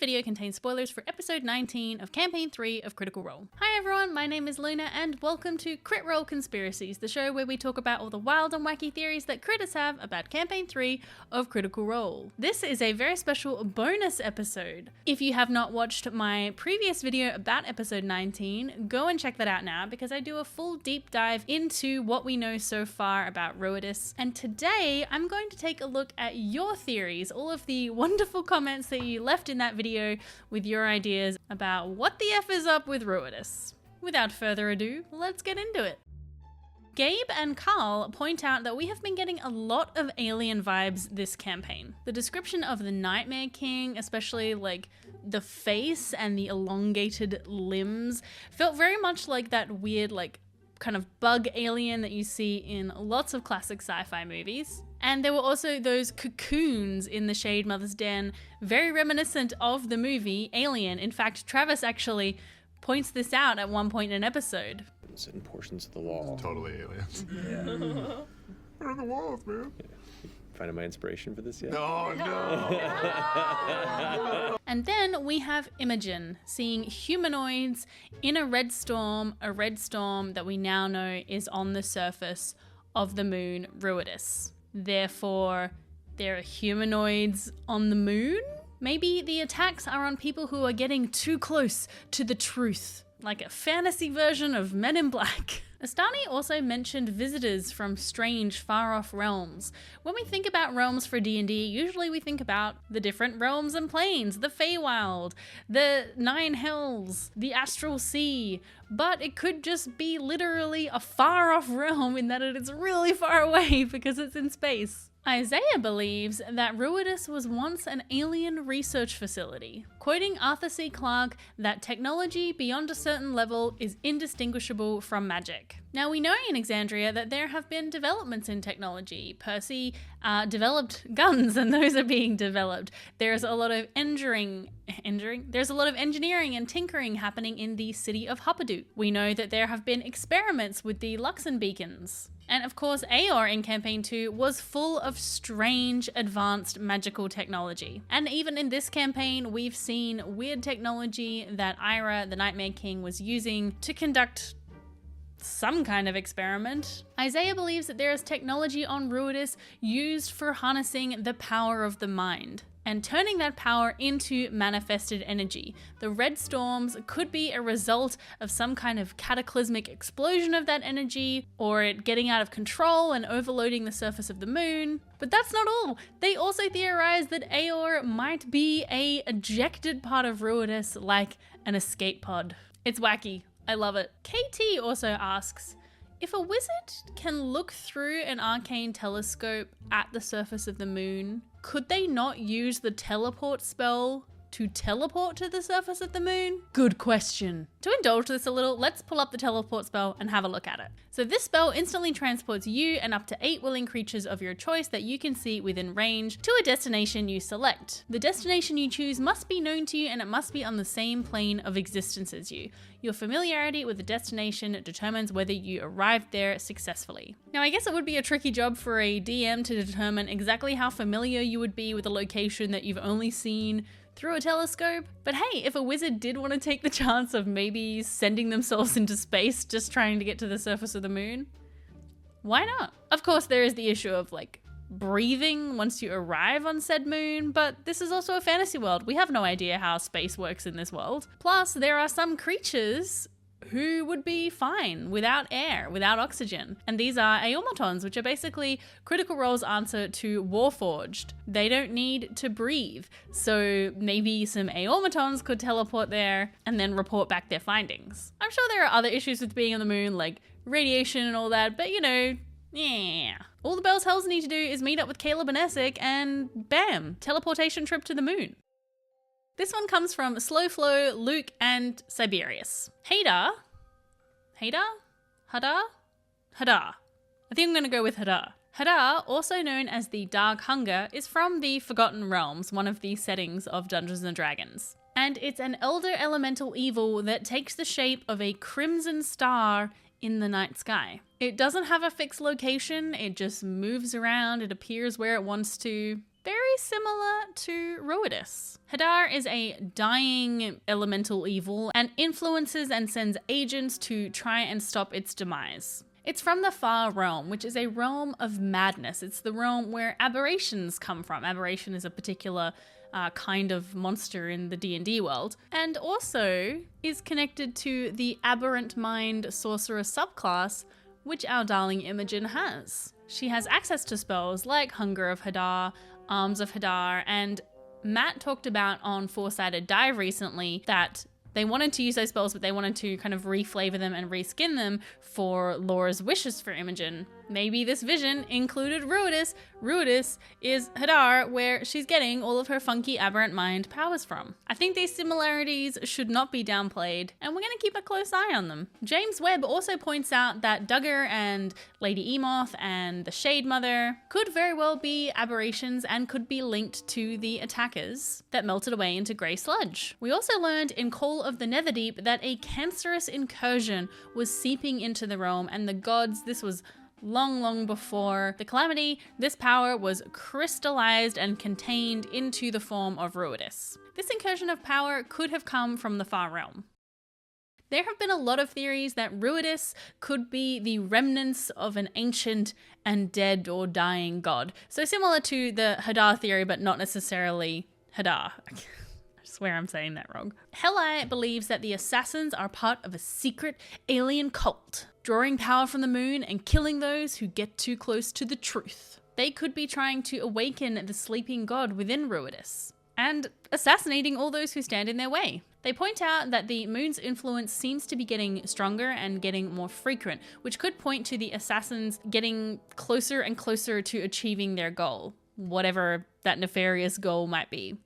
video contains spoilers for episode 19 of campaign 3 of Critical Role. Hi everyone, my name is Luna and welcome to Crit Role Conspiracies, the show where we talk about all the wild and wacky theories that critters have about campaign 3 of Critical Role. This is a very special bonus episode. If you have not watched my previous video about episode 19, go and check that out now because I do a full deep dive into what we know so far about Ruidus. And today I'm going to take a look at your theories, all of the wonderful comments that you left in that video with your ideas about what the F is up with Ruidus. Without further ado, let's get into it. Gabe and Carl point out that we have been getting a lot of alien vibes this campaign. The description of the Nightmare King, especially like the face and the elongated limbs, felt very much like that weird like kind of bug alien that you see in lots of classic sci-fi movies. And there were also those cocoons in the Shade Mother's Den, very reminiscent of the movie Alien. In fact, Travis actually points this out at one point in an episode. Certain portions of the wall. Totally aliens. Yeah. What are the walls, man? Yeah. Finding my inspiration for this yet? No. And then we have Imogen seeing humanoids in a red storm that we now know is on the surface of the moon Ruidus. Therefore, there are humanoids on the moon? Maybe the attacks are on people who are getting too close to the truth, like a fantasy version of Men in Black. Astani also mentioned visitors from strange, far-off realms. When we think about realms for D&D, usually we think about the different realms and planes, the Feywild, the Nine Hells, the Astral Sea, but it could just be literally a far-off realm in that it is really far away because it's in space. Isaiah believes that Ruidus was once an alien research facility, quoting Arthur C. Clarke that technology beyond a certain level is indistinguishable from magic. Now we know in Exandria that there have been developments in technology. Percy developed guns and those are being developed. There's a lot of engineering and tinkering happening in the city of Huppadoot. We know that there have been experiments with the Luxon beacons. And of course, Aeor in Campaign 2 was full of strange, advanced magical technology. And even in this campaign, we've seen weird technology that Ira, the Nightmare King, was using to conduct some kind of experiment. Isaiah believes that there is technology on Ruidus used for harnessing the power of the mind and turning that power into manifested energy. The red storms could be a result of some kind of cataclysmic explosion of that energy, or it getting out of control and overloading the surface of the moon. But that's not all. They also theorize that Aeor might be a ejected part of Ruidus, like an escape pod. It's wacky. I love it. KT also asks, if a wizard can look through an arcane telescope at the surface of the moon, could they not use the teleport spell to teleport to the surface of the moon? Good question. To indulge this a little, let's pull up the teleport spell and have a look at it. So this spell instantly transports you and up to 8 willing creatures of your choice that you can see within range to a destination you select. The destination you choose must be known to you and it must be on the same plane of existence as you. Your familiarity with the destination determines whether you arrived there successfully. Now I guess it would be a tricky job for a DM to determine exactly how familiar you would be with a location that you've only seen through a telescope. But hey, if a wizard did want to take the chance of maybe sending themselves into space just trying to get to the surface of the moon, why not? Of course, there is the issue of like breathing once you arrive on said moon, but this is also a fantasy world. We have no idea how space works in this world. Plus, there are some creatures who would be fine without air, without oxygen. And these are Aeomatons, which are basically Critical Role's answer to Warforged. They don't need to breathe. So maybe some Aeomatons could teleport there and then report back their findings. I'm sure there are other issues with being on the moon, like radiation and all that, but you know, yeah. All the Bells Hells need to do is meet up with Caleb and Essek and bam, teleportation trip to the moon. This one comes from Slow Flow, Luke, and Siberius. Hadar? I think I'm going to go with Hadar. Hadar, also known as the Dark Hunger, is from the Forgotten Realms, one of the settings of Dungeons & Dragons. And it's an elder elemental evil that takes the shape of a crimson star in the night sky. It doesn't have a fixed location, it just moves around, it appears where it wants to. Very very similar to Ruidus. Hadar is a dying elemental evil and influences and sends agents to try and stop its demise. It's from the Far Realm, which is a realm of madness. It's the realm where aberrations come from. Aberration is a particular kind of monster in the D&D world, and also is connected to the Aberrant Mind Sorcerer subclass, which our darling Imogen has. She has access to spells like Hunger of Hadar, Arms of Hadar, and Matt talked about on Four-Sided Dive recently that they wanted to use those spells, but they wanted to kind of reflavor them and reskin them for Laura's wishes for Imogen. Maybe this vision included Ruidus. Ruidus is Hadar, where she's getting all of her funky aberrant mind powers from. I think these similarities should not be downplayed, and we're going to keep a close eye on them. James Webb also points out that Duggar and Lady Emoth and the Shade Mother could very well be aberrations and could be linked to the attackers that melted away into grey sludge. We also learned in Call of the Netherdeep that a cancerous incursion was seeping into the realm, and the gods, this was long before the Calamity, this power was crystallized and contained into the form of Ruidus. This incursion of power could have come from the Far Realm. There have been a lot of theories that Ruidus could be the remnants of an ancient and dead or dying god. So similar to the Hadar theory, but not necessarily Hadar. I swear I'm saying that wrong. Heli believes that the assassins are part of a secret alien cult, drawing power from the moon and killing those who get too close to the truth. They could be trying to awaken the sleeping god within Ruidus, and assassinating all those who stand in their way. They point out that the moon's influence seems to be getting stronger and getting more frequent, which could point to the assassins getting closer and closer to achieving their goal, whatever that nefarious goal might be.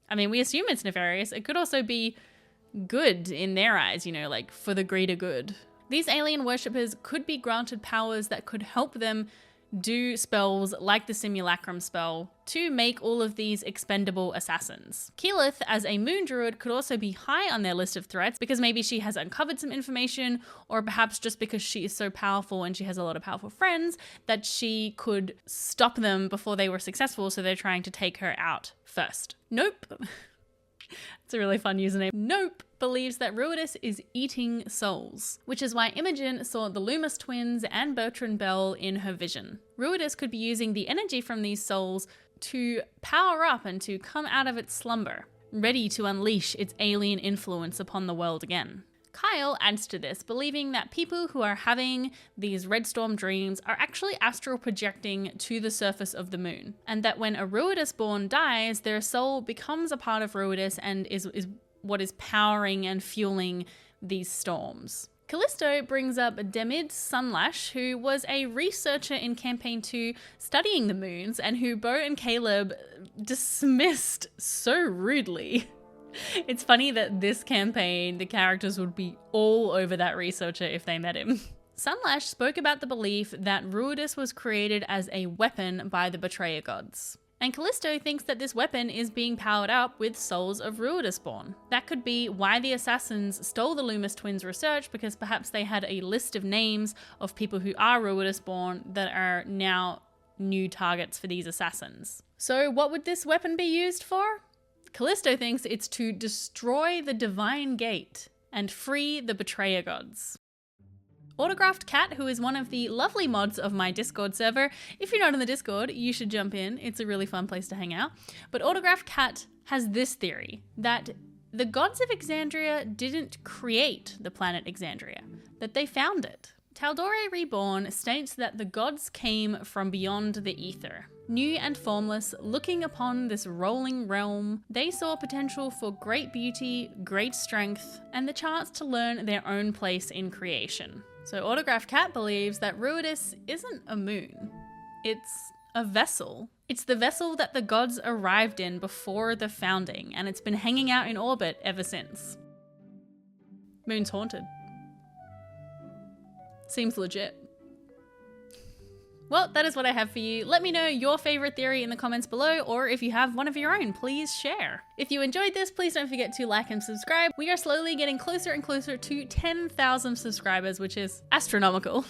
I mean, we assume it's nefarious. It could also be good in their eyes, you know, like for the greater good. These alien worshippers could be granted powers that could help them do spells like the Simulacrum spell to make all of these expendable assassins. Keyleth, as a moon druid, could also be high on their list of threats because maybe she has uncovered some information, or perhaps just because she is so powerful and she has a lot of powerful friends that she could stop them before they were successful, so they're trying to take her out first. Nope. It's a really fun username. Nope believes that Ruidus is eating souls, which is why Imogen saw the Loomis twins and Bertrand Bell in her vision. Ruidus could be using the energy from these souls to power up and to come out of its slumber, ready to unleash its alien influence upon the world again. Kyle adds to this, believing that people who are having these red storm dreams are actually astral projecting to the surface of the moon, and that when a Ruidus born dies, their soul becomes a part of Ruidus and is what is powering and fueling these storms. Callisto brings up Demid Sunlash, who was a researcher in Campaign 2 studying the moons, and who Bo and Caleb dismissed so rudely. It's funny that this campaign, the characters would be all over that researcher if they met him. Sunlash spoke about the belief that Ruidus was created as a weapon by the Betrayer gods. And Callisto thinks that this weapon is being powered up with souls of Ruidusborn. That could be why the assassins stole the Loomis twins' research, because perhaps they had a list of names of people who are Ruidusborn that are now new targets for these assassins. So what would this weapon be used for? Callisto thinks it's to destroy the Divine Gate and free the Betrayer gods. Autographed Cat, who is one of the lovely mods of my Discord server. If you're not in the Discord, you should jump in. It's a really fun place to hang out. But Autographed Cat has this theory, that the gods of Exandria didn't create the planet Exandria, that they found it. Tal'Dorei Reborn states that the gods came from beyond the ether. New and formless, looking upon this rolling realm, they saw potential for great beauty, great strength, and the chance to learn their own place in creation. So Autographed Cat believes that Ruidus isn't a moon. It's a vessel. It's the vessel that the gods arrived in before the founding, and it's been hanging out in orbit ever since. Moon's haunted. Seems legit. Well, that is what I have for you. Let me know your favorite theory in the comments below, or if you have one of your own, please share. If you enjoyed this, please don't forget to like and subscribe. We are slowly getting closer and closer to 10,000 subscribers, which is astronomical.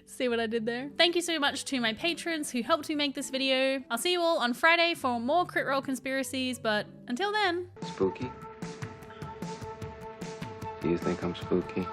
See what I did there? Thank you so much to my patrons who helped me make this video. I'll see you all on Friday for more Crit Role conspiracies, but until then. Spooky? Do you think I'm spooky?